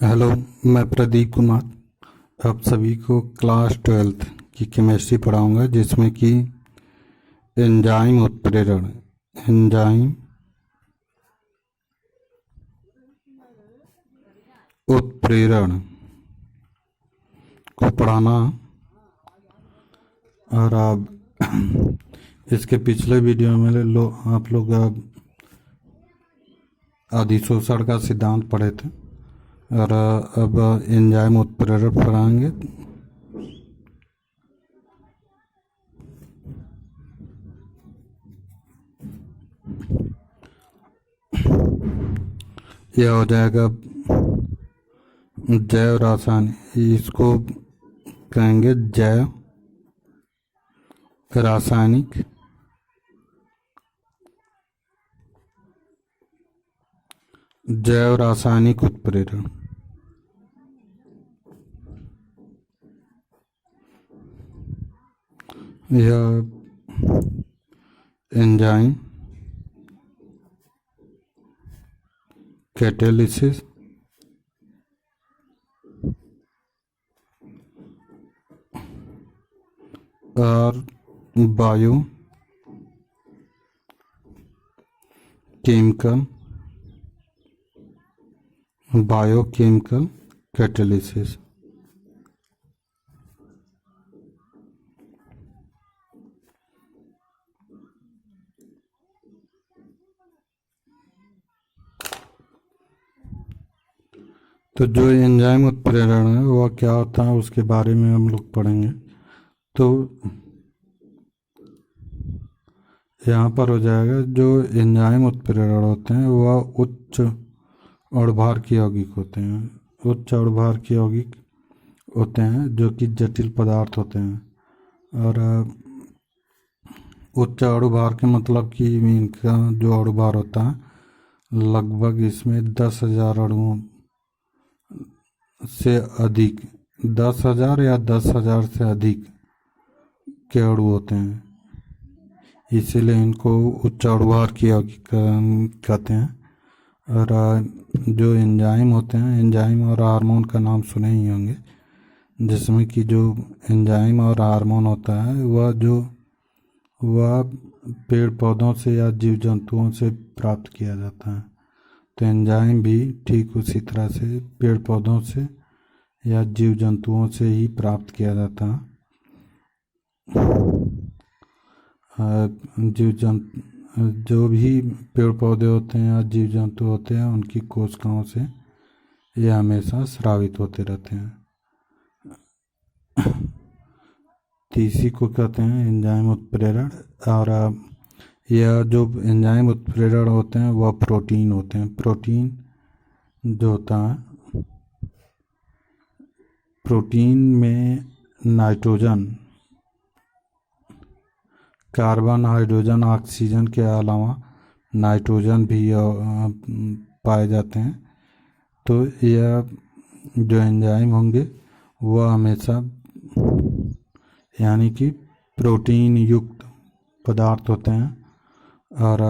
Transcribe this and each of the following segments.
Hello. मैं प्रदीप कुमार आप सभी को क्लास 12th की केमिस्ट्री पढ़ाऊंगा, जिसमें कि एंजाइम उत्प्रेरण एंजाइम उत्प्रेरण को पढ़ाना। और आप इसके पिछले वीडियो में आप लोग अधिशोषण का सिद्धांत पढ़े थे, और अब एंजाइम उत्प्रेरण पढ़ाएंगे। यह हो जाएगा जैव रसायन, इसको कहेंगे जैव रासायनिक उत्प्रेरण। यह एंजाइम कैटालिसिस और बायोकेमिकल कैटालिसिस। तो जो एंजाइम उत्प्रेरण है वह क्या होता है, उसके बारे में हम लोग पढ़ेंगे। तो यहाँ पर हो जाएगा, जो एंजाइम उत्प्रेरण होते हैं वह उच्च अणुभार के यौगिक होते हैं। उच्च अणुभार के यौगिक होते हैं जो कि जटिल पदार्थ होते हैं। और उच्च अणुभार के मतलब कि इनका जो अणुभार होता है लगभग इसमें 10,000 अणुओं से अधिक, 10,000 या 10,000 से अधिक के अणु होते हैं, इसीलिए इनको उच्च अणुभार के यौगिक कहते हैं। और जो एंजाइम होते हैं, एंजाइम और हार्मोन का नाम सुने ही होंगे, जिसमें कि जो एंजाइम और हार्मोन होता है वह पेड़ पौधों से या जीव जंतुओं से प्राप्त किया जाता है। तो एंजाइम भी ठीक उसी तरह से पेड़ पौधों से या जीव जंतुओं से ही प्राप्त किया जाता है। जो भी पेड़ पौधे होते हैं या जीव जंतु होते हैं, उनकी कोशिकाओं से ये हमेशा स्रावित होते रहते हैं। तो इसी को कहते हैं एंजाइम उत्प्रेरण। और यह जो एंजाइम उत्प्रेरण होते हैं वह प्रोटीन होते हैं। प्रोटीन जो होता है, प्रोटीन में नाइट्रोजन, कार्बन, हाइड्रोजन, ऑक्सीजन के अलावा नाइट्रोजन भी पाए जाते हैं। तो यह जो एंजाइम होंगे वह हमेशा यानी कि प्रोटीन युक्त पदार्थ होते हैं। और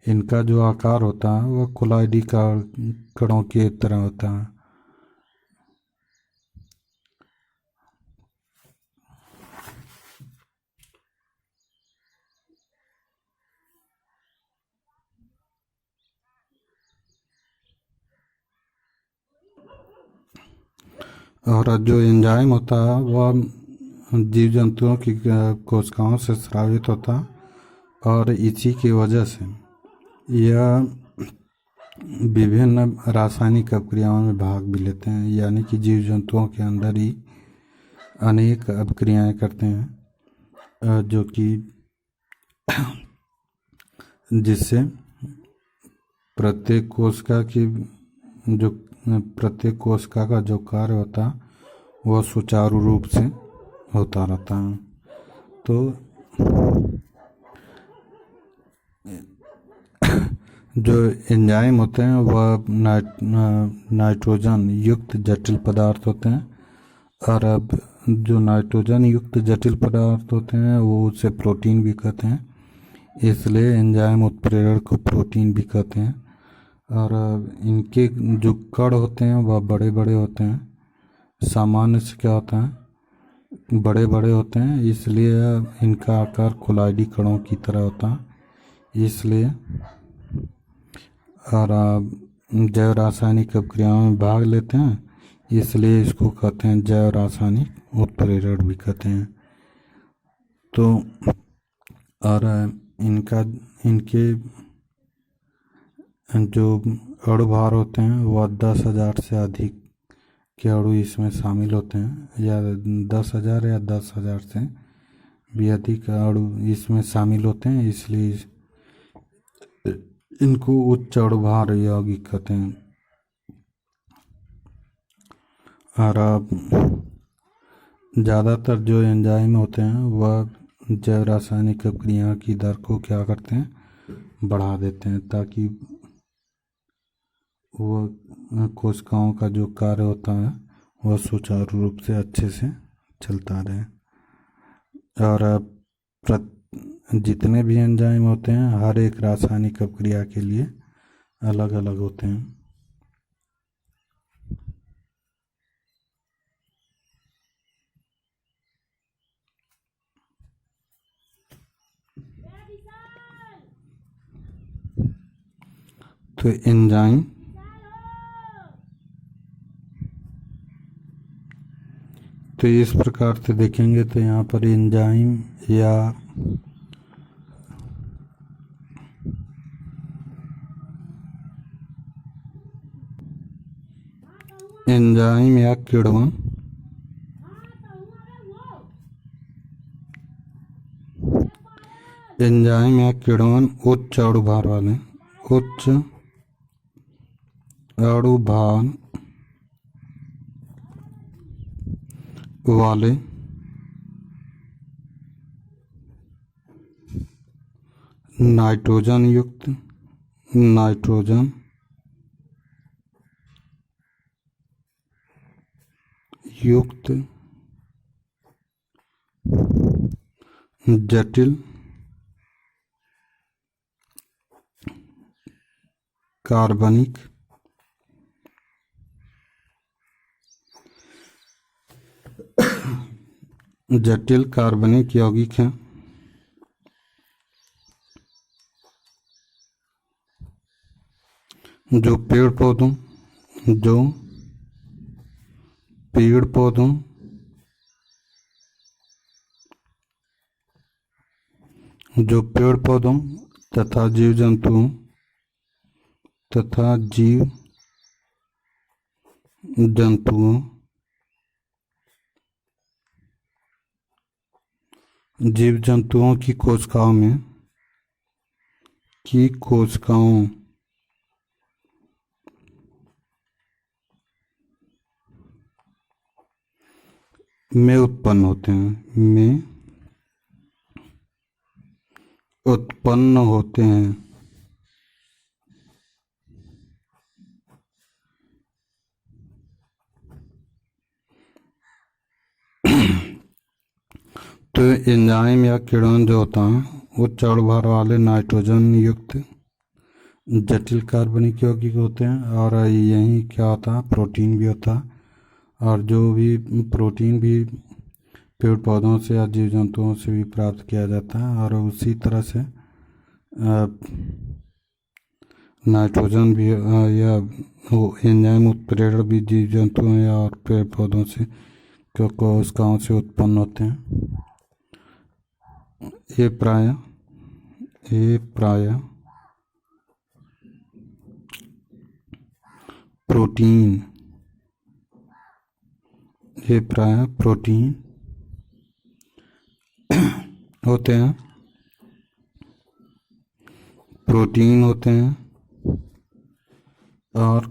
इनका जो आकार होता है वह कोलाइडी कणों की तरह होता है। और जो एंजाइम होता है वह जीव जंतुओं की कोशिकाओं से स्रावित होता है, और इसी की वजह से यह विभिन्न रासायनिक अभिक्रियाओं में भाग भी लेते हैं, यानी कि जीव जंतुओं के अंदर ही अनेक अभिक्रियाएं करते हैं, जो कि जिससे प्रत्येक कोशिका का जो कार्य होता है वह सुचारू रूप से होता रहता है। तो जो एंजाइम होते हैं वह नाइट्रोजन युक्त जटिल पदार्थ होते हैं। और अब जो नाइट्रोजन युक्त जटिल पदार्थ होते हैं वो उसे प्रोटीन भी कहते हैं, इसलिए एंजाइम उत्प्रेरक को प्रोटीन भी कहते हैं। और इनके जो कण होते हैं वह बड़े बड़े होते हैं। सामान्य से क्या होता है, बड़े बड़े होते हैं, इसलिए इनका आकार कोलाइडी कणों की तरह होता है। इसलिए और जैव रासायनिक अपक्रियाओं में भाग लेते हैं, इसलिए इसको कहते हैं जैव रासायनिक उत्प्रेरक भी कहते हैं। तो और इनके जो अणु भार होते हैं वह 10,000 से अधिक के अणु इसमें शामिल होते हैं, या 10,000 या 10,000 से भी अधिक अणु इसमें शामिल होते हैं, इसलिए इनको उच्च अणु भार यौगिक कहते हैं। और ज़्यादातर जो एंजाइम होते हैं वह जैव रासायनिक अपक्रिया की दर को क्या करते हैं, बढ़ा देते हैं, ताकि वह कोशिकाओं का जो कार्य होता है वह सुचारू रूप से अच्छे से चलता रहे। और जितने भी एंजाइम होते हैं हर एक रासायनिक अपक्रिया के लिए अलग अलग होते हैं। तो एंजाइम तो इस प्रकार से देखेंगे तो यहाँ पर एंजाइम या किण्वन उच्च अणु भार वाले नाइट्रोजन युक्त जटिल कार्बनिक यौगिक हैं। जो पेड़ पौधों तथा जीव जंतुओं की कोशिकाओं में उत्पन्न होते हैं। तो एंजाइम या किण्वन जो होता है उच्च अणु भार वाले नाइट्रोजन युक्त जटिल कार्बनिक यौगिक होते हैं। और यही क्या होता है, प्रोटीन भी होता है। और जो भी प्रोटीन भी पेड़ पौधों से या जीव जंतुओं से भी प्राप्त किया जाता है। और उसी तरह से नाइट्रोजन भी या एंजाइम उत्प्रेरक भी जीव जंतुओं या और पेड़ पौधों से कोशिकाओं से उत्पन्न होते हैं। ये प्राय प्रोटीन होते हैं और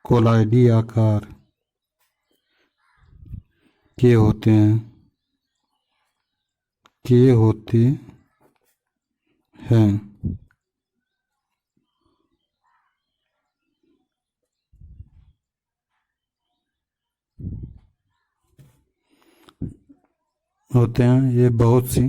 कोलाइडी आकार के होते हैं। होते हैं। ये बहुत सी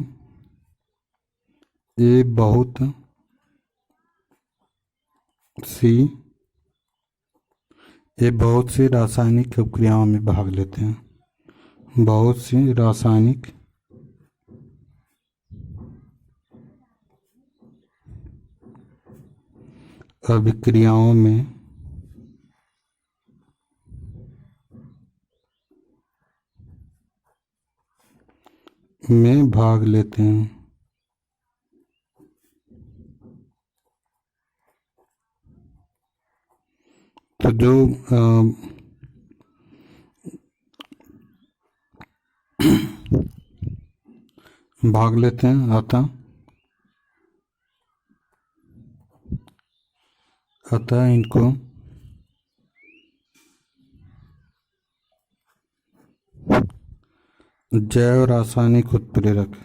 ये बहुत सी रासायनिक अपक्रियाओं में भाग लेते हैं। बहुत सी रासायनिक अभिक्रियाओं में भाग लेते हैं। तो जो भाग लेते हैं अतः इनको जैव रासायनिक उत्प्रेरक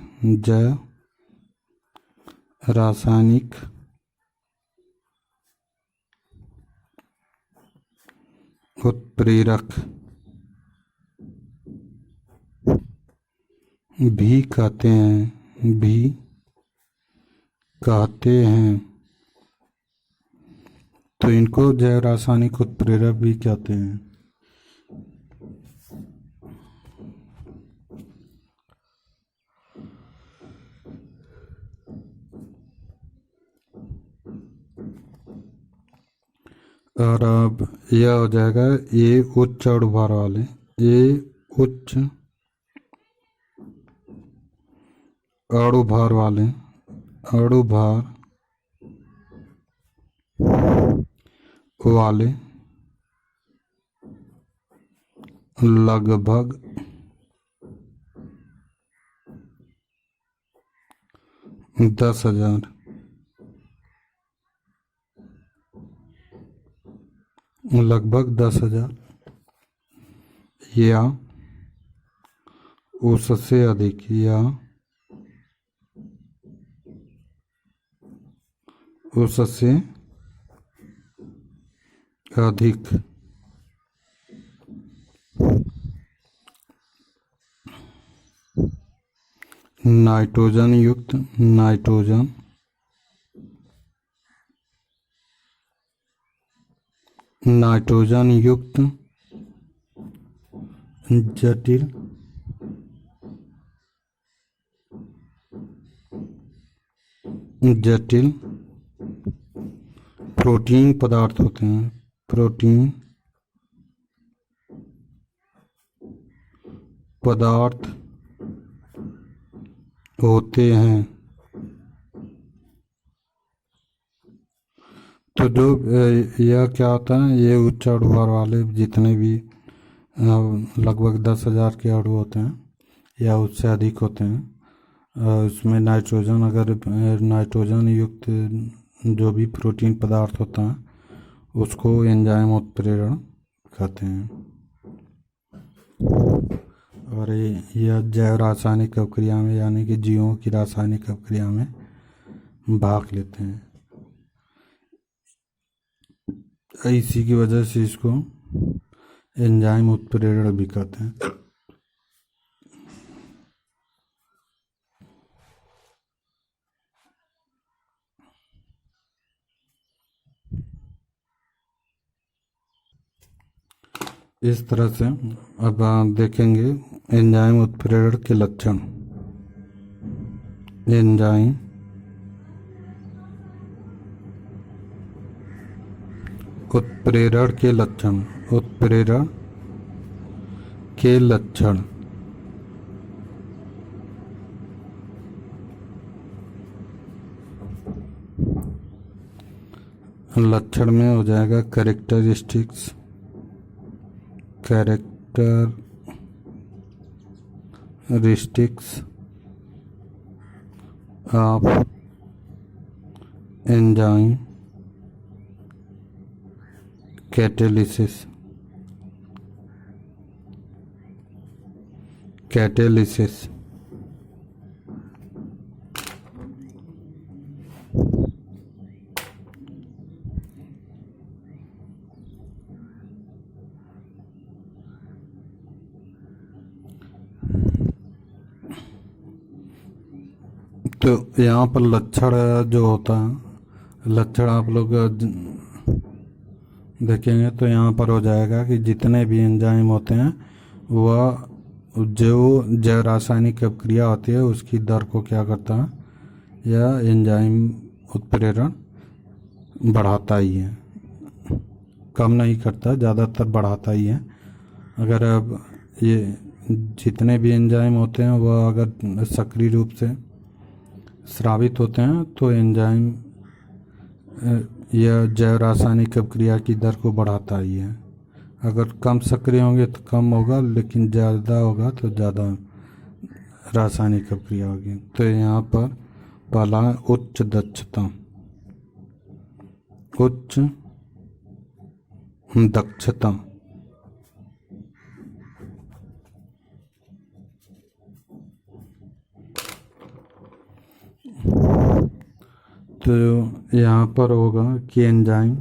भी कहते हैं। तो इनको जैव रासायनिक उत्प्रेरक भी कहते हैं। और अब यह हो जाएगा ये उच्च अणुभार वाले, ये उच्च अणुभार वाले लगभग 10,000 या उससे अधिक नाइट्रोजन युक्त जटिल प्रोटीन पदार्थ होते हैं। प्रोटीन पदार्थ होते हैं। तो जो यह क्या होता है, ये उच्च अणुभार वाले जितने भी लगभग 10,000 के अणु होते हैं या उससे अधिक होते हैं, उसमें नाइट्रोजन युक्त जो भी प्रोटीन पदार्थ होता है उसको एंजाइम उत्प्रेरण कहते हैं। और यह जैव रासायनिक अभिक्रिया में यानी कि जीवों की रासायनिक अभिक्रिया में भाग लेते हैं। इसी की वजह से इसको एंजाइम उत्प्रेरण भी कहते हैं। इस तरह से अब देखेंगे एंजाइम उत्प्रेरण के लक्षण। एंजाइम उत्प्रेरण के लक्षण लक्षण में हो जाएगा कैरेक्टरिस्टिक्स ऑफ एंजाइम कैटेलिसिस तो यहाँ पर लक्षण जो होता है, लक्षण आप लोग देखेंगे तो यहाँ पर हो जाएगा कि जितने भी एंजाइम होते हैं वह जो जैव रासायनिक अभिक्रिया होती है उसकी दर को क्या करता है, यह एंजाइम उत्प्रेरण बढ़ाता ही है, कम नहीं करता, ज़्यादातर बढ़ाता ही है। अगर अब ये जितने भी एंजाइम होते हैं वह अगर सक्रिय रूप से स्रावित होते हैं तो एंजाइम यह जैव रासायनिक अभिक्रिया की दर को बढ़ाता ही है। अगर कम सक्रिय होंगे तो कम होगा, लेकिन ज़्यादा होगा तो ज़्यादा रासायनिक अभिक्रिया होगी। तो यहाँ पर पहला है उच्च दक्षता। उच्च दक्षता तो यहाँ पर होगा कि एंजाइम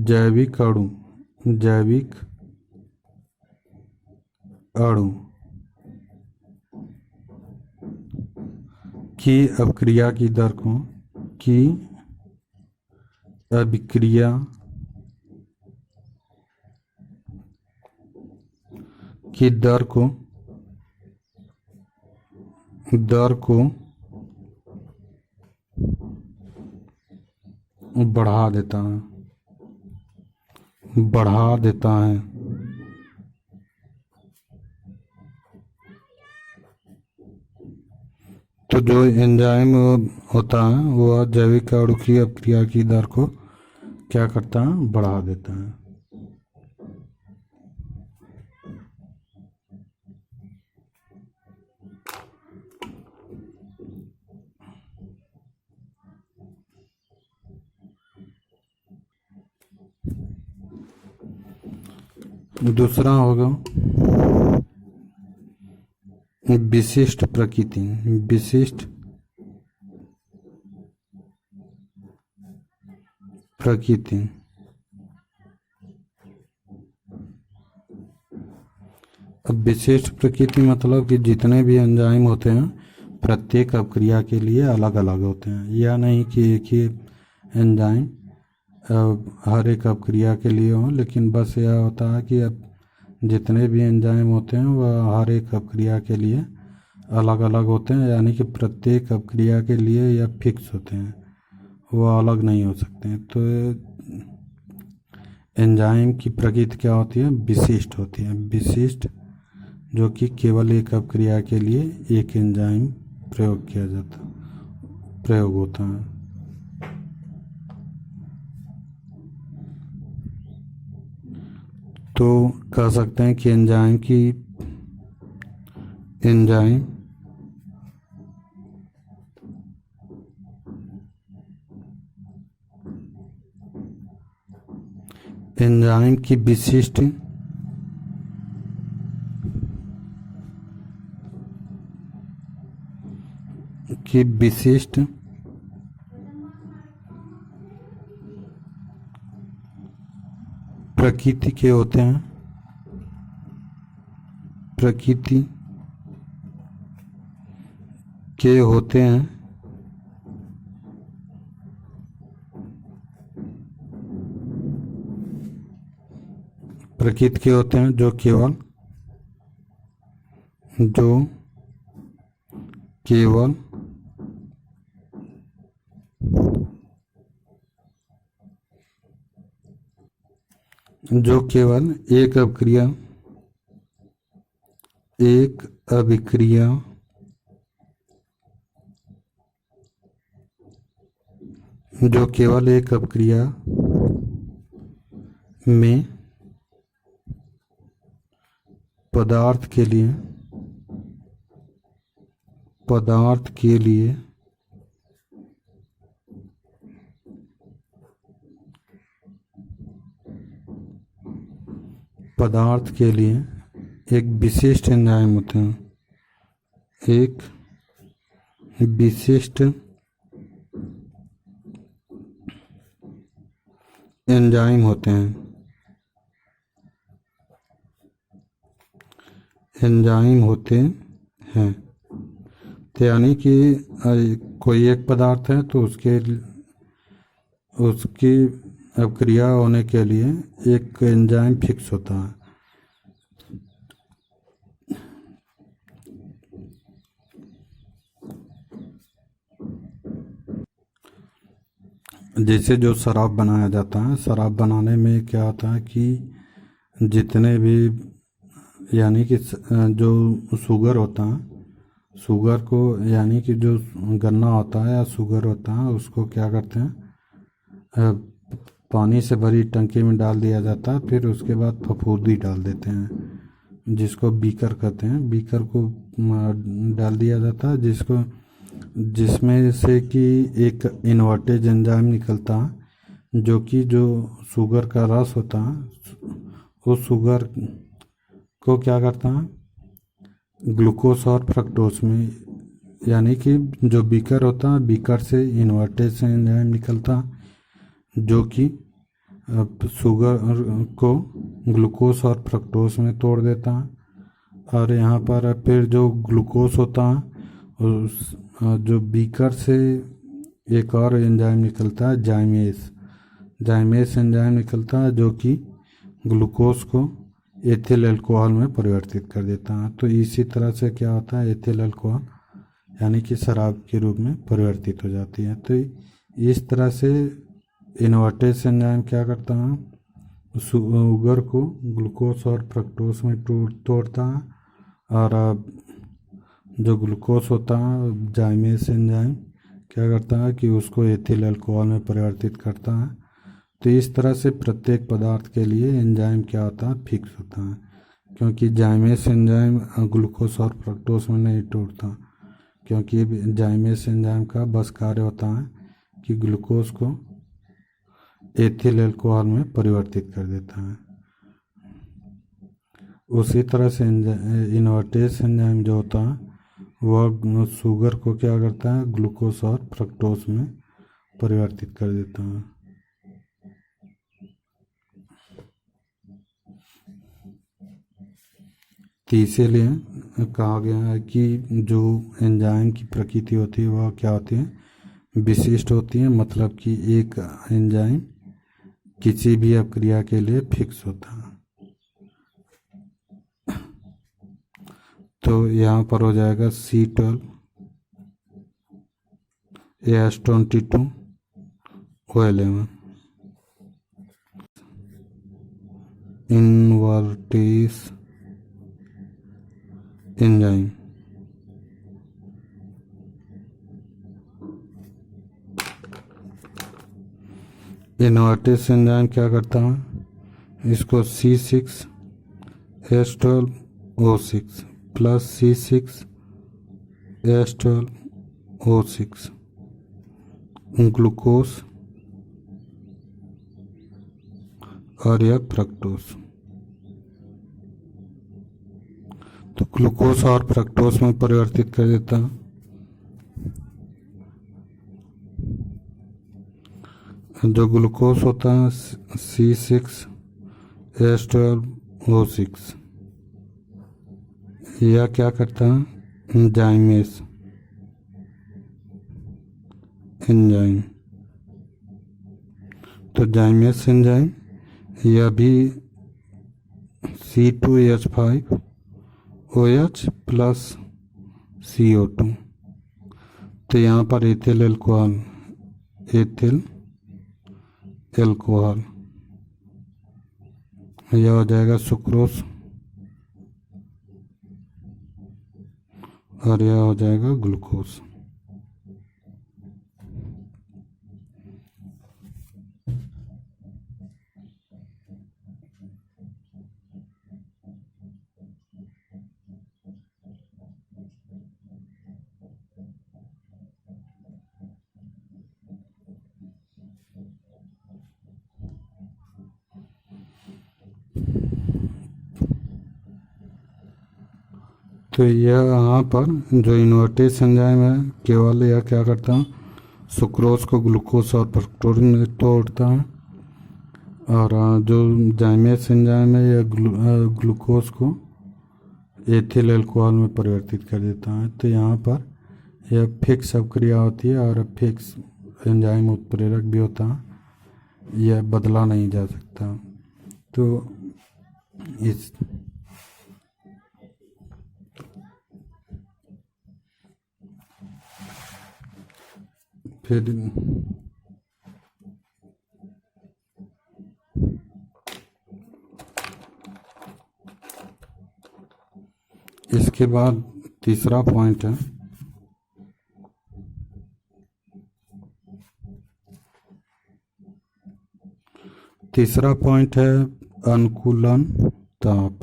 जैविक अणु की अभिक्रिया की दर को अभिक्रिया की दर को बढ़ा देता है। तो जो एंजाइम होता है वह जैविक अणु की अभिक्रिया की दर को क्या करता है, बढ़ा देता है। दूसरा होगा विशिष्ट प्रकृति। अब विशिष्ट प्रकृति मतलब कि जितने भी एंजाइम होते हैं प्रत्येक अभिक्रिया के लिए अलग अलग होते हैं। यह नहीं कि एक ही एंजाइम हर एक अभिक्रिया के लिए हो, लेकिन बस यह होता है कि अब जितने भी एंजाइम होते हैं वह हर एक अभिक्रिया के लिए अलग अलग होते हैं, यानी कि प्रत्येक अभिक्रिया के लिए यह फिक्स होते हैं, वह अलग नहीं हो सकते हैं। तो एंजाइम की प्रकृति क्या होती है, विशिष्ट होती है। विशिष्ट जो कि केवल एक अभिक्रिया के लिए एक एंजाइम प्रयोग होता है। तो कह सकते हैं कि एंजाइम की विशिष्ट प्रकृति के होते हैं। प्रकृति के होते हैं जो केवल एक अभिक्रिया में पदार्थ के लिए एक विशिष्ट एंजाइम होते हैं। एक विशिष्ट एंजाइम होते हैं। एंजाइम होते हैं। तो यानी कि कोई एक पदार्थ है तो उसकी अभिक्रिया होने के लिए एक एंजाइम फिक्स होता है। जैसे जो शराब बनाया जाता है, शराब बनाने में क्या होता है कि जितने भी यानी कि जो शुगर होता है, शुगर को यानी कि जो गन्ना होता है या शुगर होता है उसको क्या करते हैं, पानी से भरी टंकी में डाल दिया जाता है। फिर उसके बाद फफूंदी डाल देते हैं जिसको बीकर कहते हैं। बीकर को डाल दिया जाता है जिसमें से कि एक इन्वर्टेज एंजाइम निकलता है जो कि जो शुगर का रस होता है उस शुगर को क्या करता है, ग्लूकोज और फ्रक्टोज में, यानी कि जो बीकर होता है बीकर से इन्वर्टेज एंजाइम निकलता है जो कि शुगर को ग्लूकोज और फ्रक्टोज में तोड़ देता है। और यहाँ पर फिर जो ग्लूकोज होता है उस जो बीकर से एक और एंजाइम निकलता है जाइमेस एंजाइम निकलता है जो कि ग्लूकोज को एथिल अल्कोहल में परिवर्तित कर देता है। तो इसी तरह से क्या होता है, एथिल अल्कोहल यानी कि शराब के रूप में परिवर्तित हो जाती है। तो इस तरह से इन्वर्टेज एंजाइम क्या करता है, शुगर को ग्लूकोज और फ्रक्टोज में तोड़ता है। और जो ग्लूकोज होता है जाइमेस एंजाइम क्या करता है कि उसको एथिल अल्कोहल में परिवर्तित करता है। तो इस तरह से प्रत्येक पदार्थ के लिए एंजाइम क्या होता है, फिक्स होता है, क्योंकि जाइमेस एंजाइम ग्लूकोज और फ्रक्टोज में नहीं तोड़ता, क्योंकि जाइमेस एंजाइम का बस कार्य होता है कि ग्लूकोज को एथिल अल्कोहल में परिवर्तित कर देता है। उसी तरह से इन्वर्टेज एंजाइम जो होता है वह शुगर को क्या करता है, ग्लूकोज और फ्रक्टोज में परिवर्तित कर देता है। तो इसीलिए कहा गया है कि जो एंजाइम की प्रकृति होती है वह क्या होती है, विशिष्ट होती है। मतलब कि एक एंजाइम किसी भी अभिक्रिया के लिए फिक्स होता है। तो यहाँ पर हो जाएगा C12 AS22 O11 invertase enzyme. Invertase enzyme क्या करता है, इसको C6H12O6 प्लस C6H12O6 ग्लूकोज और यह फ्रक्टोज। तो ग्लूकोज और फ्रक्टोज में परिवर्तित कर देता है। जो ग्लूकोज होता है C6H12O6 यह क्या करता है, जाइमेस एंजाइम। तो जाइमेस एंजाइम यह भी C2H5OH प्लस CO2। तो यहाँ पर एथिल अल्कोहल यह हो जाएगा सुक्रोज और यह हो जाएगा ग्लूकोज। तो यह यहाँ पर जो इन्वर्टेज एंजाइम है केवल यह क्या करता है, सुक्रोज को ग्लूकोज और फ्रक्टोज में तोड़ता है। और जो जाइमेस एंजाइम है यह ग्लूकोज को एथिल अल्कोहल में परिवर्तित कर देता है। तो यहाँ पर यह फिक्स अभिक्रिया होती है और फिक्स एंजाइम उत्प्रेरक भी होता है, यह बदला नहीं जा सकता। तो इस फिर इसके बाद तीसरा पॉइंट है अनुकूलन ताप।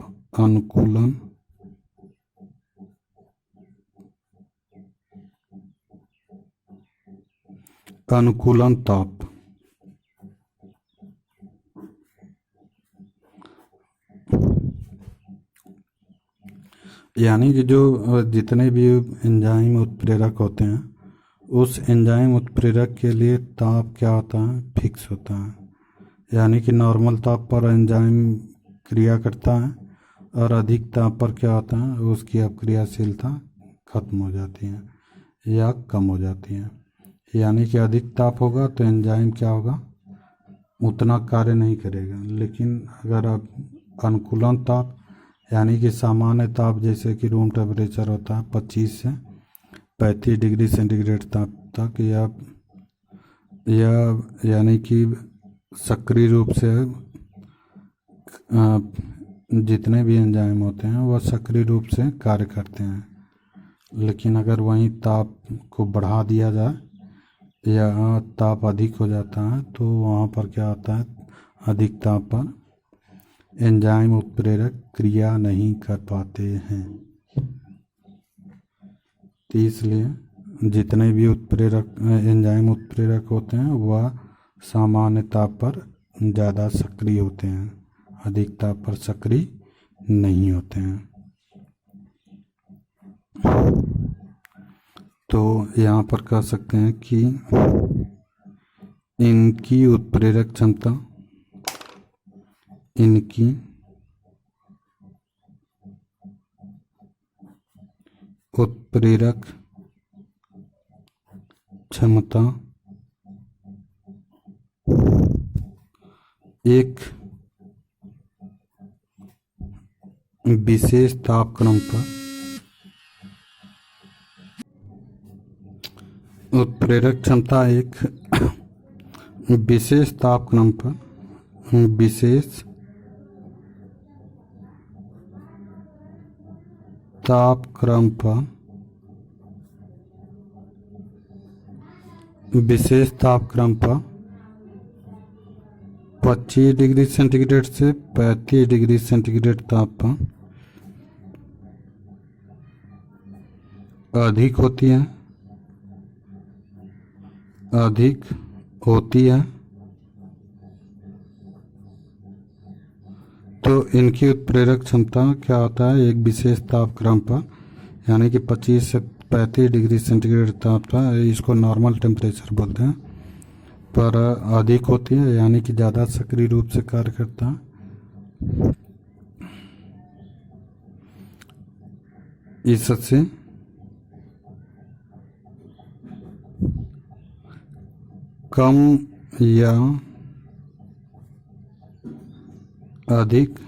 अनुकूलन ताप यानी कि जो जितने भी एंजाइम उत्प्रेरक होते हैं, उस एंजाइम उत्प्रेरक के लिए ताप क्या होता है, फिक्स होता है। यानी कि नॉर्मल ताप पर एंजाइम क्रिया करता है और अधिक ताप पर क्या होता है, उसकी अक्रियाशीलता खत्म हो जाती है या कम हो जाती है। यानी कि अधिक ताप होगा तो एंजाइम क्या होगा, उतना कार्य नहीं करेगा। लेकिन अगर आप अनुकूलन ताप यानी कि सामान्य ताप जैसे कि रूम टेम्परेचर होता है 25 से 35 डिग्री सेंटीग्रेड ताप तक, या यानी कि सक्रिय रूप से जितने भी एंजाइम होते हैं वह सक्रिय रूप से कार्य करते हैं। लेकिन अगर वहीं ताप को बढ़ा दिया जाए या ताप अधिक हो जाता है तो वहाँ पर क्या होता है, अधिक ताप पर एंजाइम उत्प्रेरक क्रिया नहीं कर पाते हैं। तो इसलिए जितने भी एंजाइम उत्प्रेरक होते हैं वह सामान्य ताप पर ज़्यादा सक्रिय होते हैं, अधिक ताप पर सक्रिय नहीं होते हैं। तो यहाँ पर कह सकते हैं कि इनकी उत्प्रेरक क्षमता, इनकी उत्प्रेरक क्षमता एक विशेष तापक्रम पर उत्प्रेरक क्षमता एक विशेष तापक्रम पर विशेष तापक्रम पर 25 डिग्री सेंटीग्रेड से 35 डिग्री सेंटीग्रेड ताप पर अधिक होती है तो इनकी उत्प्रेरक क्षमता क्या होता है, एक विशेष तापक्रम पर यानी कि 25 से 35 डिग्री सेंटीग्रेड ताप पर, इसको नॉर्मल टेम्परेचर बोलते हैं, पर अधिक होती है यानी कि ज़्यादा सक्रिय रूप से कार्य करता है। इससे कम या अधिक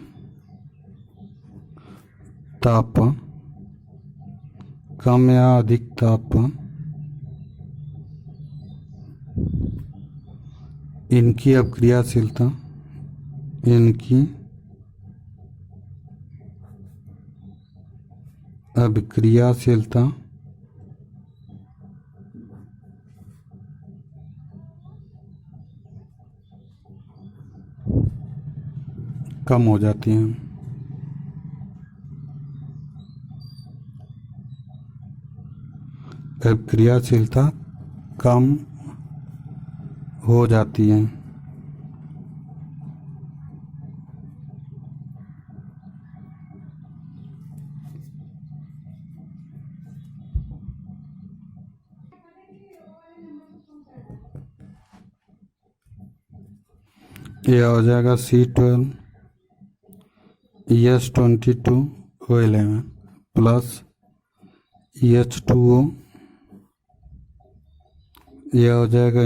तापमान, कम या अधिक तापमान इनकी अभिक्रियाशीलता, इनकी अभिक्रियाशीलता कम हो जाती है। अभिक्रियाशीलता कम हो जाती है। यह हो जाएगा C12 S22O11 प्लस H2O, यह हो जाएगा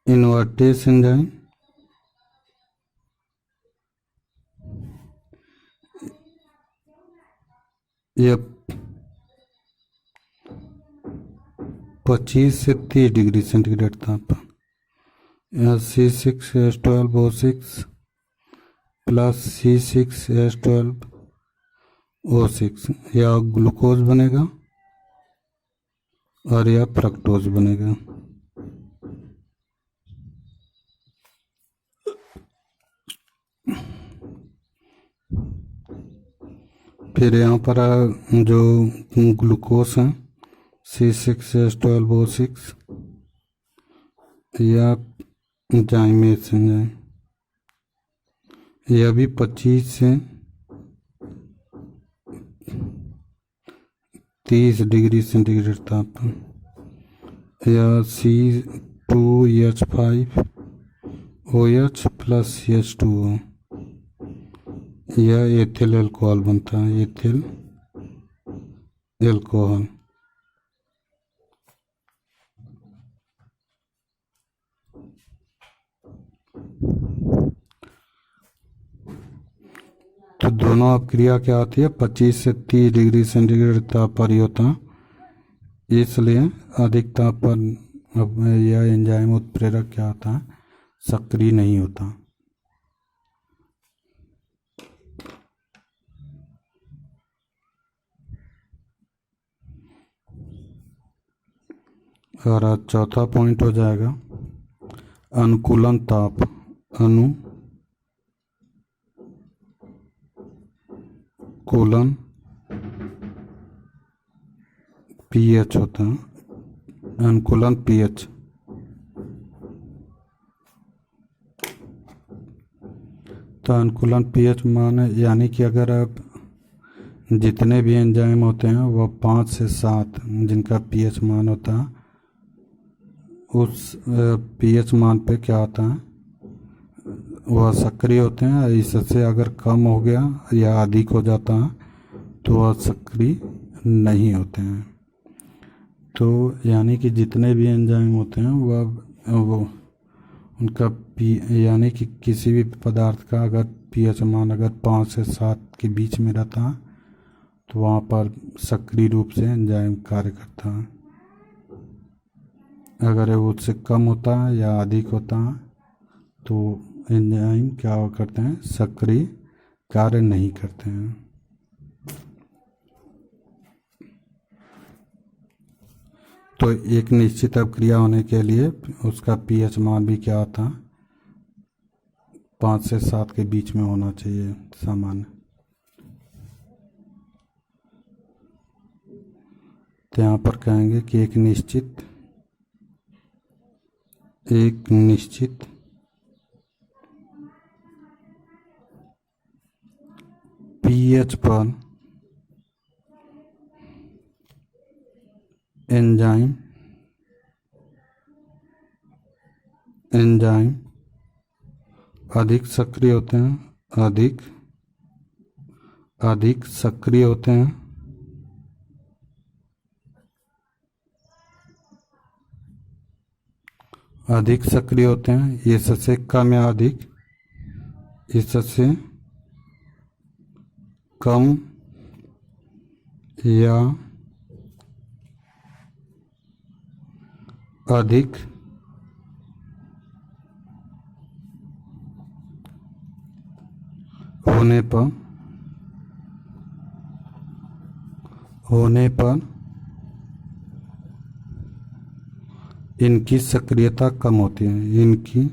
इन्वर्टेस एंजाइम। यह 25 से 30 डिग्री सेंटीग्रेड तापमान। यहाँ C6H12O6 प्लस C6H12O6, यह ग्लूकोज बनेगा और यह फ्रक्टोज बनेगा। फिर यहाँ पर जो ग्लूकोज है C6H12O6, यह जाइमेस एंजाइम, यह भी 25 से 30 डिग्री सेंटीग्रेड तापमान। यह C2H5OH प्लस H2O, यह एथिल अल्कोहल बनता है, एथिल अल्कोहल। तो दोनों अब क्रिया क्या होती है, 25 से 30 डिग्री सेंटीग्रेड ताप पर ही होता है, इसलिए अधिक ताप पर यह एंजाइम उत्प्रेरक क्या होता है, सक्रिय नहीं होता। और चौथा पॉइंट हो जाएगा अनुकूलन ताप। अनुकूलन pH होता है, अनुकूलन pH। तो अनुकूलन pH मान यानी कि अगर आप जितने भी एंजाइम होते हैं वह 5 से 7 जिनका pH मान होता है, उस pH मान पे क्या होता है, वह सक्रिय होते हैं। इससे अगर कम हो गया या अधिक हो जाता है तो वह सक्रिय नहीं होते हैं। तो यानी कि जितने भी एंजाइम होते हैं वो उनका यानी कि किसी भी पदार्थ का अगर pH मान अगर 5 से 7 के बीच में रहता है तो वहाँ पर सक्रिय रूप से एंजाइम कार्य करता है। अगर वो उससे कम होता है या अधिक होता है तो एंजाइम क्या करते हैं, सक्रिय कार्य नहीं करते हैं। तो एक निश्चित अभिक्रिया होने के लिए उसका pH मान भी क्या होता है, 5 से 7 के बीच में होना चाहिए सामान्य। तो यहाँ पर कहेंगे कि एक निश्चित pH पर एंजाइम अधिक सक्रिय होते हैं, अधिक सक्रिय होते हैं, अधिक सक्रिय होते हैं। इससे कम या अधिक, इससे कम या अधिक होने पर इनकी सक्रियता कम होती है, इनकी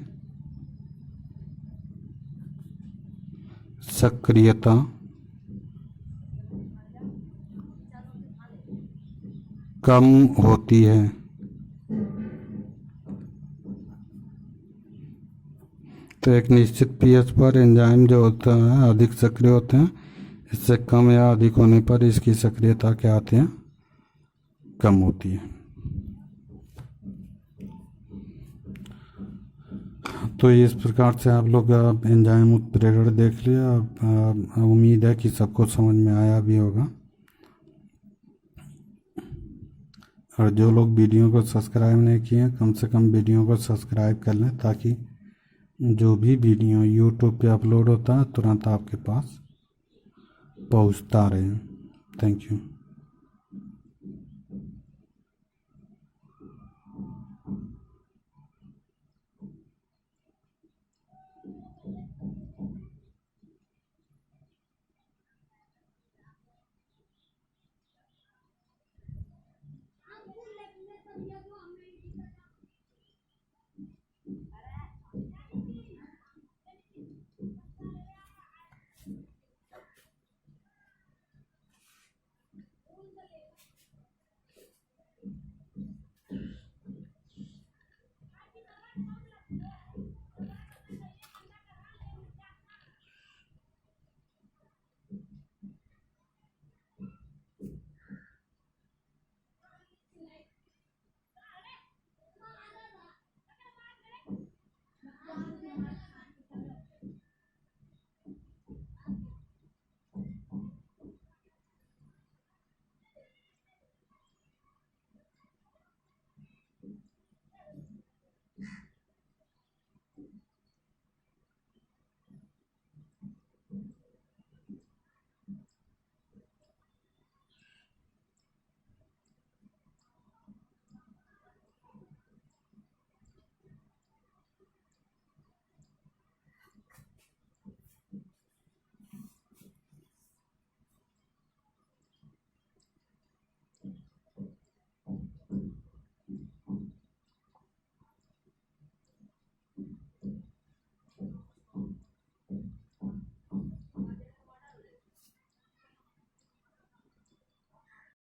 सक्रियता कम होती है। तो एक निश्चित pH पर एंजाइम जो होता है अधिक सक्रिय होते हैं, इससे कम या अधिक होने पर इसकी सक्रियता क्या आती है, कम होती है। तो इस प्रकार से आप लोग एंजाइम उत्प्रेरण देख लिया। उम्मीद है कि सबको समझ में आया भी होगा। और जो लोग वीडियो को सब्सक्राइब नहीं किए कम से कम वीडियो को सब्सक्राइब कर लें, ताकि जो भी वीडियो यूट्यूब पे अपलोड होता है तुरंत आपके पास पहुंचता रहे। Thank you.